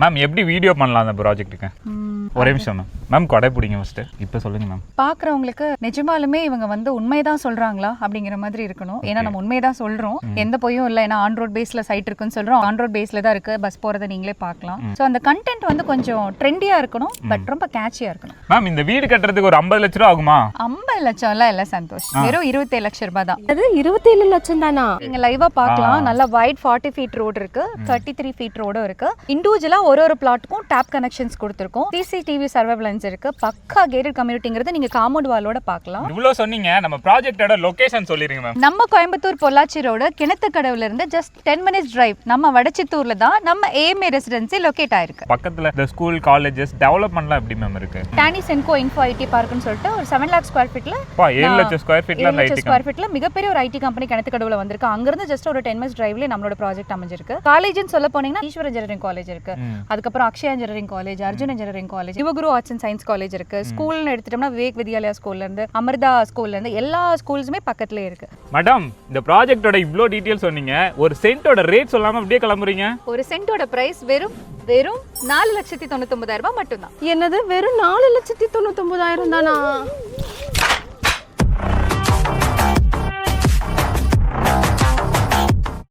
Ma'am எப்படி video பண்ணலாம் அந்த ப்ராஜெக்ட்டுக்கு? ஒரே நிமிஷம் மேம். மேம் கொடை பிடிங்க ஃபர்ஸ்ட். இப்போ சொல்லுங்க மேம். பாக்குறவங்களுக்கு நிஜமாலுமே இவங்க வந்து உண்மைதான் சொல்றாங்களா அப்படிங்கிற மாதிரி இருக்கணும். ஏன்னா நம்ம உண்மைதான் சொல்றோம், எந்த பொய்யும் இல்லை. ஏன்னா ஆன் ரோட் பேஸ்ல சைட் இருக்குன்னு சொல்றோம், ஆன் ரோட் பேஸ்ல தான் இருக்கு, பஸ் போறதை நீங்களே பார்க்கலாம். ஸோ அந்த கண்டென்ட் வந்து கொஞ்சம் ட்ரெண்டியா இருக்கணும், பட் ரொம்ப கேட்சியா இருக்கணும். மேம் இந்த வீடு கட்டுறதுக்கு ஒரு 50 லட்ச ரூபா ஆகுமா? 50 லட்சம் எல்லாம் இல்ல சந்தோஷ், வெறும் 27 லட்சம் ரூபாய் தான். அது 27 லட்சம் தானா? நீங்க லைவா பார்க்கலாம். நல்ல வைட் 40 ஃபீட் ரோடு இருக்கு, 33 ஃபீட் ரோடும் இருக்கு. இண்டிவிஜுவலா ஒரு பிளாட்டுக்கும் டேப் கனெக்ஷன்ஸ் கொடுத்துருக்கோம். சிசிடிவி சர்வேலன்ஸ் இருக்கு. பக்கா கேட்டட் கம்யூனிட்டிங்கிறது நீங்க காம்பவுண்ட் வாலோட பார்க்கலாம். இவ்வளவு சொன்னீங்க, நம்ம ப்ராஜெக்ட்டோட லொகேஷன் சொல்லிருங்க மேம். நம்ம கோயம்புத்தூர் பொள்ளாச்சி ரோடு கிணத்துக்கடவுல இருந்து ஜஸ்ட் 10 minutes டிரைவ். நம்ம வடச்சித்தூர்ல தான் நம்ம ஏஎம்ஏ ரெசிடென்சி லொகேட் ஆயிருக்கு. பக்கத்துல இந்த ஸ்கூல் காலேஜஸ் டெவலப்மெண்ட்லாம் எப்படி மேம் இருக்கு? டானி சென்கோ இன்ஃபோ ஐடி பார்க்னு சொல்லிட்டு ஒரு 7 lakh ஸ்கொயர் ஃபீட்ல 7 லட்சம் ஸ்கொயர் ஃபீட்ல அந்த ஐடி ஸ்கொயர் ஃபீட்ல மிகப்பெரிய ஒரு ஐடி கம்பெனி கிணத்துக்கடவுல வந்திருக்கு. அங்க இருந்து ஜஸ்ட் ஒரு 10 minutes டிரைவ்ல நம்மளோட ப்ராஜெக்ட் அமைஞ்சிருக்கு. காலேஜ்னு சொல்ல போனீங்கன்னா ஈஸ்வர இன்ஜினியரிங் காலேஜ் இருக்கு, அதுக்கப்புறம் Akshaya engineering college, Arjun engineering college, Yuvaguru arts and science college இருக்கு. ஸ்கூல்னு எடுத்துட்டோம்னா விவேக் வித்யாலயா ஸ்கூல்ல இருந்து அமிர்தா ஸ்கூல்ல இருந்து எல்லா ஸ்கூல்ஸுமே பக்கத்துலயே இருக்கு. மேடம் இந்த ப்ராஜெக்ட்டோட இவ்ளோ டீடைல் சொன்னீங்க, ஒரு சென்ட்டோட ரேட் சொல்லாம அப்படியே கிளம்புறீங்க. ஒரு சென்ட்டோட பிரைஸ் வெறும் 4,99,000 ரூபாய் மட்டும்தான். என்னது வெறும் 4,99,000 தானா?